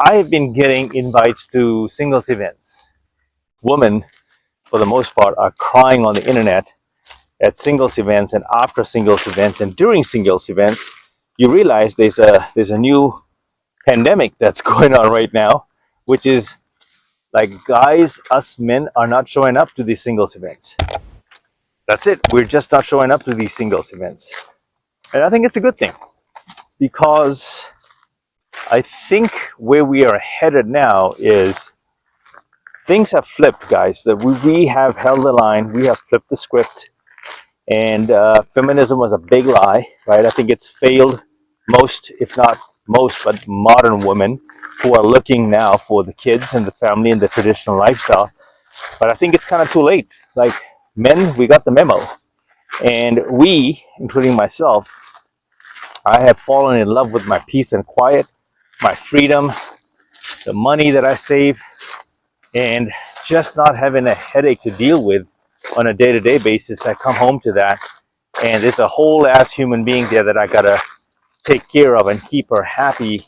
I've been getting invites to singles events. Women, for the most part, are crying on the internet at singles events and after singles events and during singles events. You realize there's a new pandemic that's going on right now, which is like guys, us men are not showing up to these singles events. That's it. We're just not showing up to these singles events. And I think it's a good thing because I think where we are headed now is things have flipped, guys. That we have held the line, we have flipped the script, and feminism was a big lie, right? I think it's failed most, if not most, but modern women who are looking now for the kids and the family and the traditional lifestyle. But I think it's kind of too late. Like men, we got the memo, and we, including myself, I have fallen in love with my peace and quiet, my freedom, the money that I save, and just not having a headache to deal with on a day-to-day basis. I come home to that, and there's a whole ass human being there that I gotta take care of and keep her happy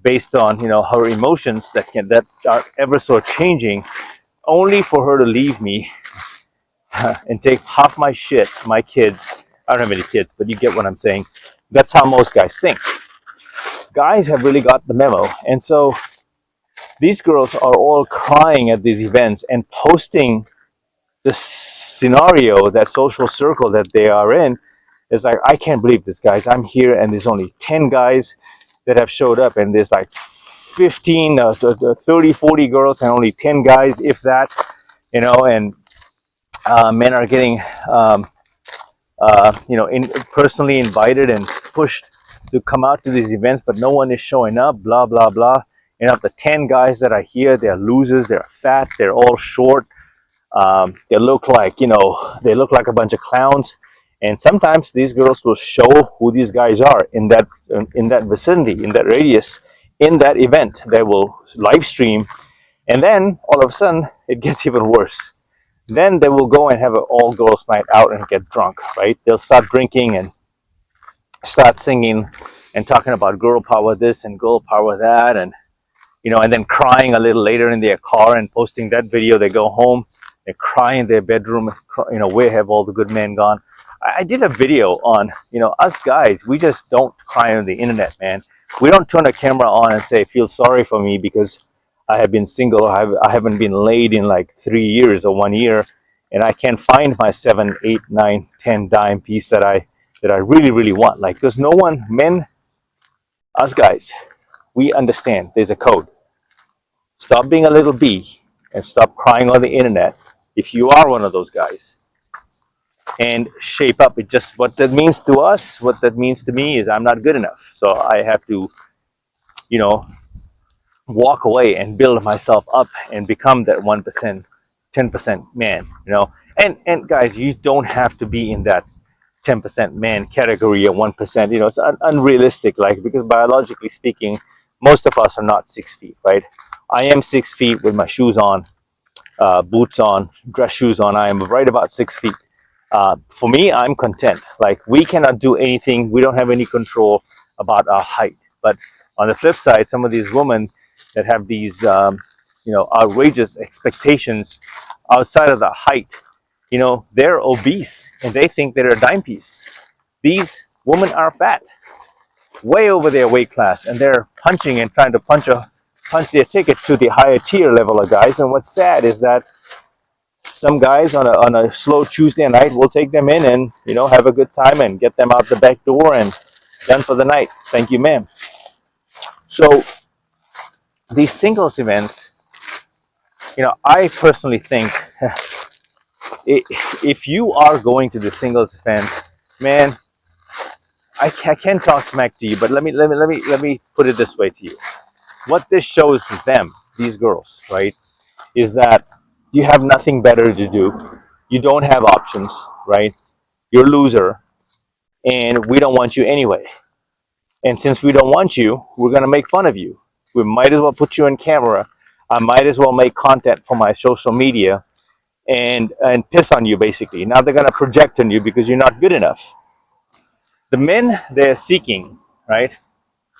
based on her emotions that are ever so changing, only for her to leave me and take half my shit, my kids. I don't have any kids, but you get what I'm saying. That's how most guys think. Guys have really got the memo, and so these girls are all crying at these events and posting the scenario, that social circle that they are in. Is like, I can't believe this, guys. I'm here and there's only 10 guys that have showed up, and there's like 15 30 40 girls and only 10 guys, if that. And men are getting personally invited and pushed to come out to these events, but no one is showing up, blah blah blah. The 10 guys that are here, they're losers, they're fat, they're all short. They look like a bunch of clowns. And sometimes these girls will show who these guys are in that vicinity, in that radius, in that event. They will live stream, and then all of a sudden it gets even worse. Then they will go and have an all girls night out and get drunk, right? They'll start drinking and start singing and talking about girl power this and girl power that, and then crying a little later in their car and posting that video. They go home, they cry in their bedroom, where have all the good men gone? I did a video on, us guys, we just don't cry on the internet, man. We don't turn a camera on and say, feel sorry for me because I have been single, or I haven't been laid in like 3 years or 1 year, and I can't find my 7, 8, 9, 10 dime piece that I really, really want. Like, there's no one, men, us guys, we understand there's a code. Stop being a little bee and stop crying on the internet if you are one of those guys, and shape up. It just, what that means to us, what that means to me is I'm not good enough. So I have to, walk away and build myself up and become that 1%, 10% man, And guys, you don't have to be in that 10% man category or 1%. It's unrealistic, like, because biologically speaking, most of us are not 6 feet, right? I am 6 feet with my shoes on, boots on, dress shoes on. I am right about 6 feet. For me, I'm content. Like, we cannot do anything. We don't have any control about our height. But on the flip side, some of these women that have these, outrageous expectations outside of the height, they're obese and they think they're a dime piece. These women are fat, way over their weight class, and they're punching and trying to punch their ticket to the higher tier level of guys. And what's sad is that some guys on a slow Tuesday night will take them in and have a good time and get them out the back door and done for the night. Thank you, ma'am. So these singles events, I personally think if you are going to the singles event, man, I can't talk smack to you, but let me put it this way to you. What this shows them, these girls, right, is that you have nothing better to do. You don't have options, right? You're a loser, and we don't want you anyway. And since we don't want you, we're going to make fun of you. We might as well put you on camera. I might as well make content for my social media and piss on you, basically. Now they're going to project on you because you're not good enough. The men they're seeking, right,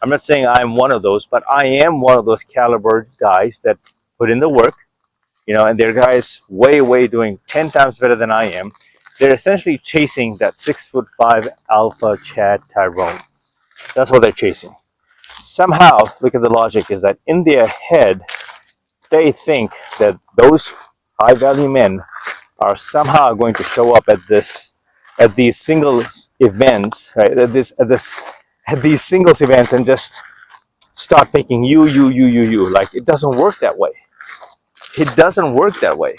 I'm not saying I'm one of those, but I am one of those caliber guys that put in the work, and there are guys way doing 10 times better than I am. They're essentially chasing that 6'5" alpha Chad Tyrone. That's what they're chasing. Somehow, look at the logic, is that in their head, they think that those high value men are somehow going to show up at these singles events, right? At these singles events and just start picking you. Like, it doesn't work that way. It doesn't work that way.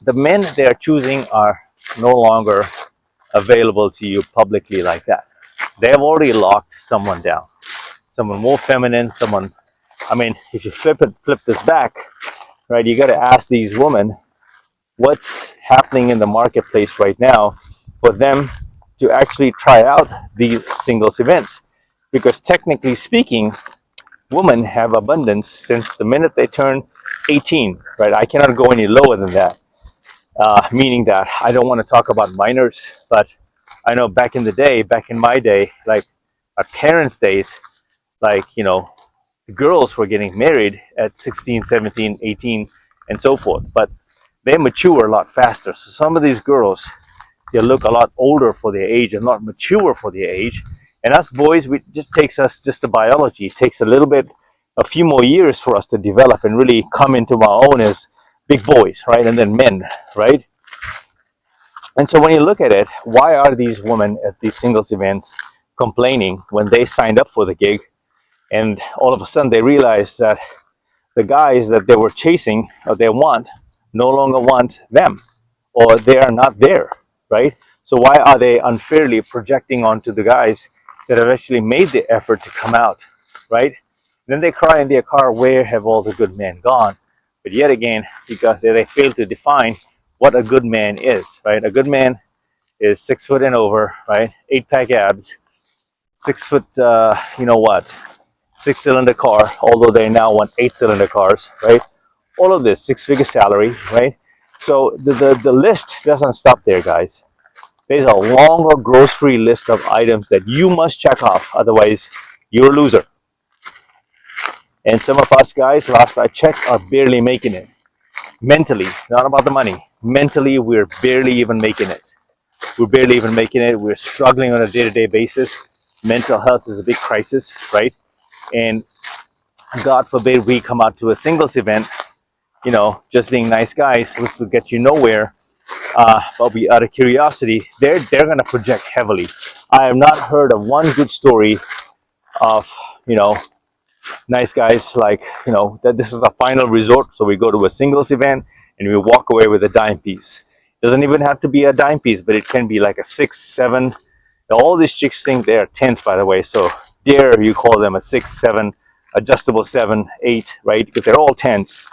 The men they are choosing are no longer available to you publicly like that. They have already locked someone down, someone more feminine, someone. I mean, if you flip this back, right? You got to ask these women what's happening in the marketplace right now for them to actually try out these singles events, because technically speaking, women have abundance since the minute they turn 18, right? I cannot go any lower than that. Meaning that I don't want to talk about minors, but I know back in the day, back in my day, like my parents' days, like, the girls were getting married at 16, 17, 18, and so forth. But they mature a lot faster. So some of these girls, they look a lot older for their age and not mature for their age. And us boys, we just takes us just the biology. It takes a few more years for us to develop and really come into our own as big boys, right? And then men, right? And so when you look at it, why are these women at these singles events complaining when they signed up for the gig, and all of a sudden they realize that the guys that they were chasing or they want no longer want them, or they are not there, right? So why are they unfairly projecting onto the guys that have actually made the effort to come out, right? And then they cry in their car, where have all the good men gone? But yet again, because they fail to define what a good man is, right? A good man is 6 foot and over, right? 8-pack abs, 6 foot, six-cylinder car, although they now want 8-cylinder cars, right? All of this, six-figure salary, right? So the list doesn't stop there, guys. There's a longer grocery list of items that you must check off, otherwise you're a loser. And some of us guys, last I checked, are barely making it. Mentally, not about the money. Mentally, we're barely even making it. We're barely even making it. We're struggling on a day-to-day basis. Mental health is a big crisis, right? And God forbid we come out to a singles event, just being nice guys, which will get you nowhere. But we, out of curiosity, they're going to project heavily. I have not heard of one good story of, nice guys like, that this is a final resort. So we go to a singles event and we walk away with a dime piece. Doesn't even have to be a dime piece, but it can be like a 6, 7. All these chicks think they're tens, by the way. So dare you call them a 6, 7, adjustable 7, 8, right? Because they're all tens,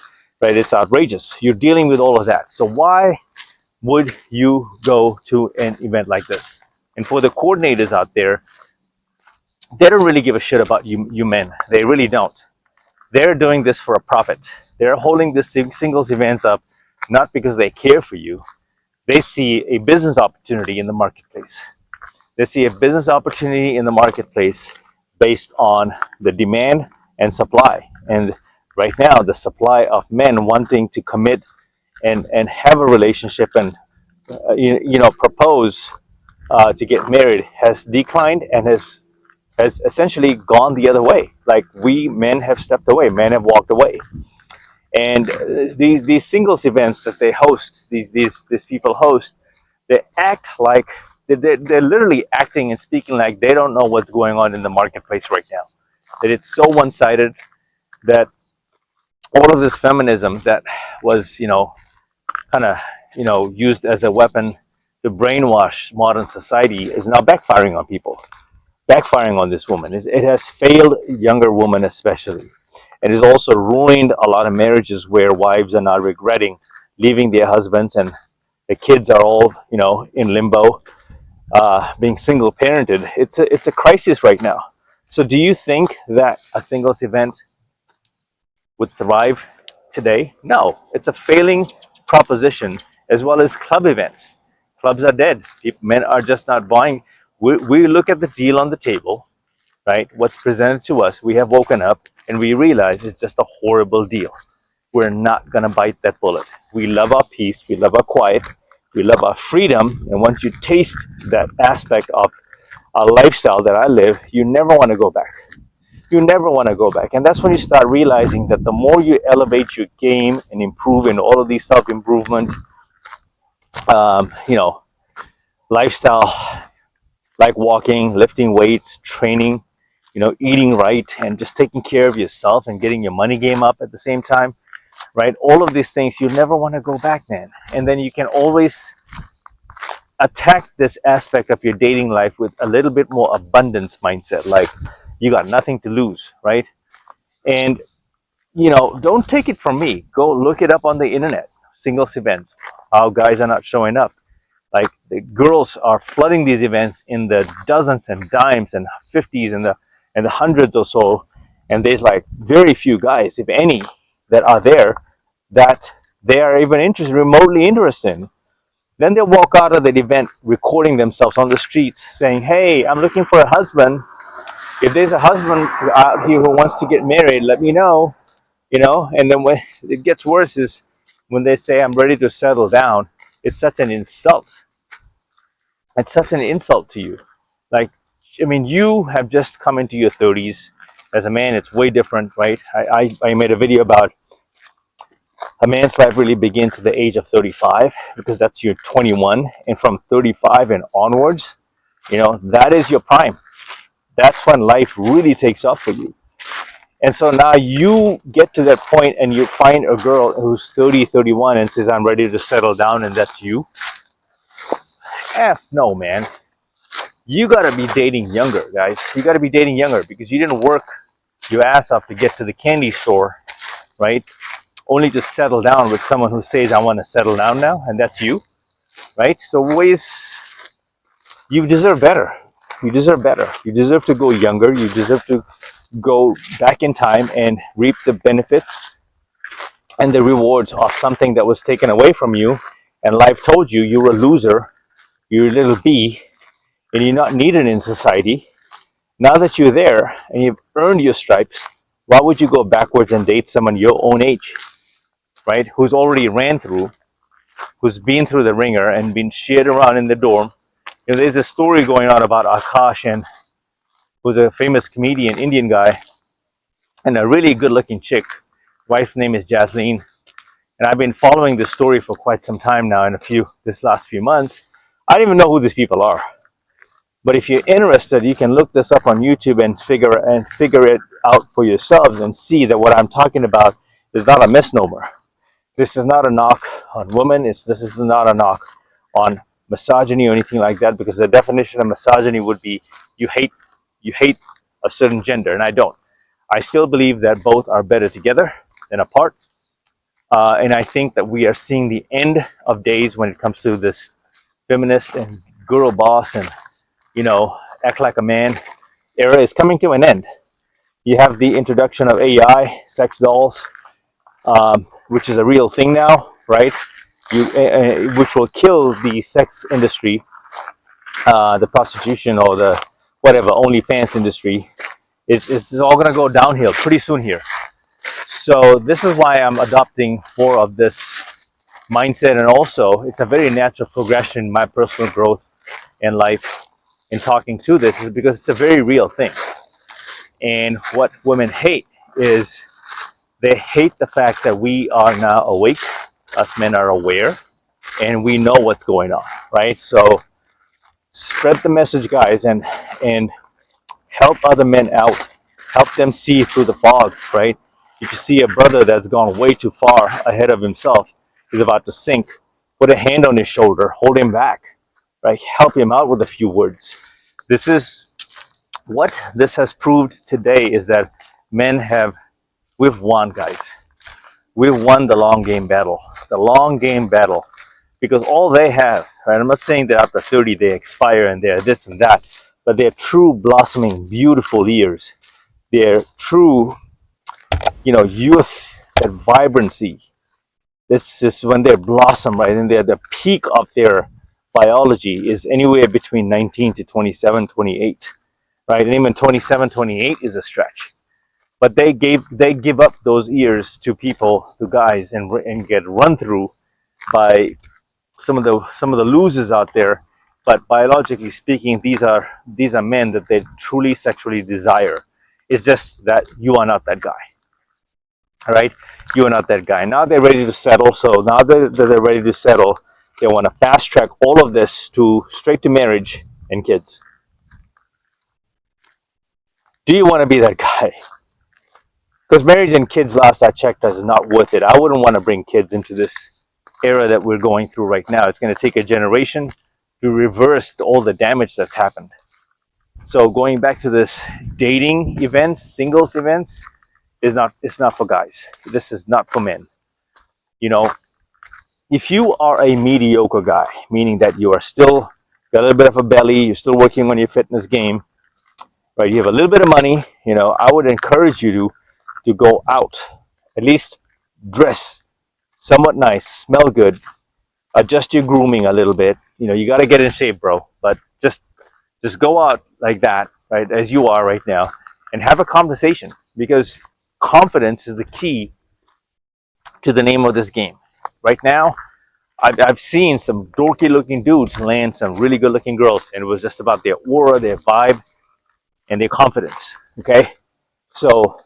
right? It's outrageous. You're dealing with all of that. So why would you go to an event like this? And for the coordinators out there, they don't really give a shit about you men. They really don't. They're doing this for a profit. They're holding this singles events up not because they care for you. They see a business opportunity in the marketplace. They see a business opportunity in the marketplace based on the demand and supply. And right now, the supply of men wanting to commit and have a relationship and propose to get married has declined and has essentially gone the other way. Like, we men have stepped away, men have walked away. And these singles events that they host, these people host, they act like they're literally acting and speaking like they don't know what's going on in the marketplace right now. That it's so one-sided that all of this feminism that was, kind of, used as a weapon to brainwash modern society is now backfiring on people, backfiring on this woman. It has failed younger women especially. It has also ruined a lot of marriages where wives are now regretting leaving their husbands, and the kids are all, in limbo, being single parented. It's a crisis right now. So do you think that a singles event would thrive today? No, it's a failing proposition, as well as club events. Clubs are dead. Men are just not buying. We look at the deal on the table, right? What's presented to us, we have woken up and we realize it's just a horrible deal. We're not going to bite that bullet. We love our peace, we love our quiet, we love our freedom. And once you taste that aspect of a lifestyle that I live, you never want to go back. You never want to go back. And that's when you start realizing that the more you elevate your game and improve in all of these self-improvement, you know, lifestyle, like walking, lifting weights, training, you know, eating right, and just taking care of yourself and getting your money game up at the same time, right? All of these things, you never want to go back, man. And then you can always attack this aspect of your dating life with a little bit more abundance mindset, like you got nothing to lose, right? And you know, don't take it from me. Go look it up on the internet. Singles events, how guys are not showing up. Like the girls are flooding these events in the dozens and dimes and 50s and the hundreds or so. And there's like very few guys, if any, that are there that they are even interested, remotely interested in. Then they'll walk out of that event recording themselves on the streets saying, "Hey, I'm looking for a husband. If there's a husband out here who wants to get married, let me know." You know, and then when it gets worse is when they say, "I'm ready to settle down." It's such an insult. It's such an insult to you. Like, I mean, you have just come into your 30s. As a man, it's way different, right? I made a video about a man's life really begins at the age of 35 because that's your 21. And from 35 and onwards, you know, that is your prime. That's when life really takes off for you. And so now you get to that point and you find a girl who's 30, 31 and says, "I'm ready to settle down," and that's you. No, man. You got to be dating younger, guys. You got to be dating younger because you didn't work your ass off to get to the candy store, right? Only to settle down with someone who says, "I want to settle down now," and that's you, right? So ways, you deserve better. You deserve better. You deserve to go younger. You deserve to go back in time and reap the benefits and the rewards of something that was taken away from you, and life told you you were a loser, you're a little b, and you're not needed in society. Now that you're there and you've earned your stripes, why would you go backwards and date someone your own age, right? Who's already ran through, who's been through the ringer and been shared around in the dorm. You know, there's a story going on about Akash, and who's a famous comedian, Indian guy, and a really good-looking chick. Wife's name is Jasleen. And I've been following this story for quite some time now. In this last few months, I don't even know who these people are. But if you're interested, you can look this up on YouTube and figure it out for yourselves and see that what I'm talking about is not a misnomer. This is not a knock on women. This is not a knock on misogyny or anything like that, because the definition of misogyny would be you hate a certain gender, and I don't. I still believe that both are better together than apart. And I think that we are seeing the end of days when it comes to this feminist and girl boss and, you know, act like a man era is coming to an end. You have the introduction of AI, sex dolls, which is a real thing now, right? Which will kill the sex industry, the prostitution or the whatever OnlyFans industry. It's all going to go downhill pretty soon here. So this is why I'm adopting more of this mindset, and also it's a very natural progression in my personal growth in life in talking to this, is because it's a very real thing. And what women hate is they hate the fact that we are now awake, us men are aware, and we know what's going on, right? So spread the message, guys, and help other men out, help them see through the fog, right? If you see a brother that's gone way too far ahead of himself, he's about to sink, put a hand on his shoulder, hold him back, right? Help him out with a few words. This is what this has proved today, is that we've won, guys. We've won the long game battle. The long game battle. Because all they have, right? I'm not saying that after 30 they expire and they're this and that, but they're true blossoming, beautiful years. They're true, youth, that vibrancy. This is when they blossom, right? And they're the peak of their biology is anywhere between 19 to 27, 28, right? And even 27, 28 is a stretch. But they give up those years to people, to guys, and get run through by some of the losers out there. But biologically speaking, these are men that they truly sexually desire. It's just that you are not that guy. All right, you are not that guy. Now they're ready to settle. So now that they're ready to settle, they want to fast track all of this to straight to marriage and kids. Do you want to be that guy? Because marriage and kids, last I checked, is not worth it. I wouldn't want to bring kids into this era that we're going through right now. It's going to take a generation to reverse all the damage that's happened. So going back to this dating events, singles events, it's not for guys. This is not for men. You know, if you are a mediocre guy, meaning that you are still got a little bit of a belly, you're still working on your fitness game, right? You have a little bit of money, I would encourage you to go out, at least dress somewhat nice, smell good, adjust your grooming a little bit. You got to get in shape, bro. But just go out like that, right, as you are right now, and have a conversation, because confidence is the key to the name of this game. Right now, I've seen some dorky looking dudes land some really good looking girls, and it was just about their aura, their vibe, and their confidence. Okay, so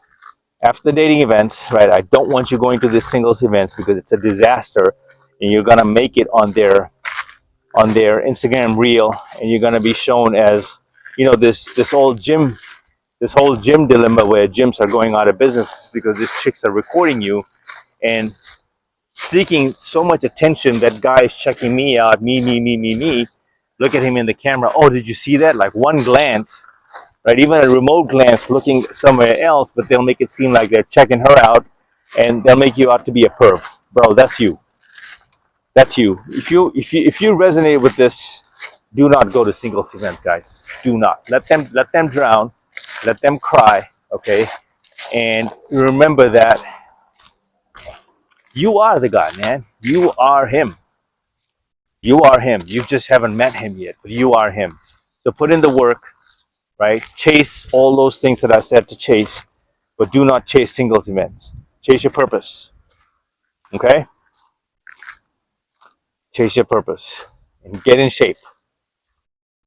after the dating events, right, I don't want you going to these singles events because it's a disaster, and you're gonna make it on their Instagram reel, and you're gonna be shown as, this whole gym dilemma where gyms are going out of business because these chicks are recording you and seeking so much attention that guy is checking me out, me. Look at him in the camera. Oh, did you see that? Like one glance, right? Even a remote glance looking somewhere else, but they'll make it seem like they're checking her out, and they'll make you out to be a perv. Bro, that's you. That's you. If you resonate with this, do not go to singles events, guys. Do not. Let them drown. Let them cry, okay? And remember that you are the guy, man. You are him. You are him. You just haven't met him yet, but you are him. So put in the work, right? Chase all those things that I said to chase, but do not chase singles events. Chase your purpose, okay? Chase your purpose and get in shape.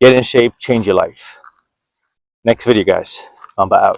Get in shape, change your life. Next video, guys. I'm out.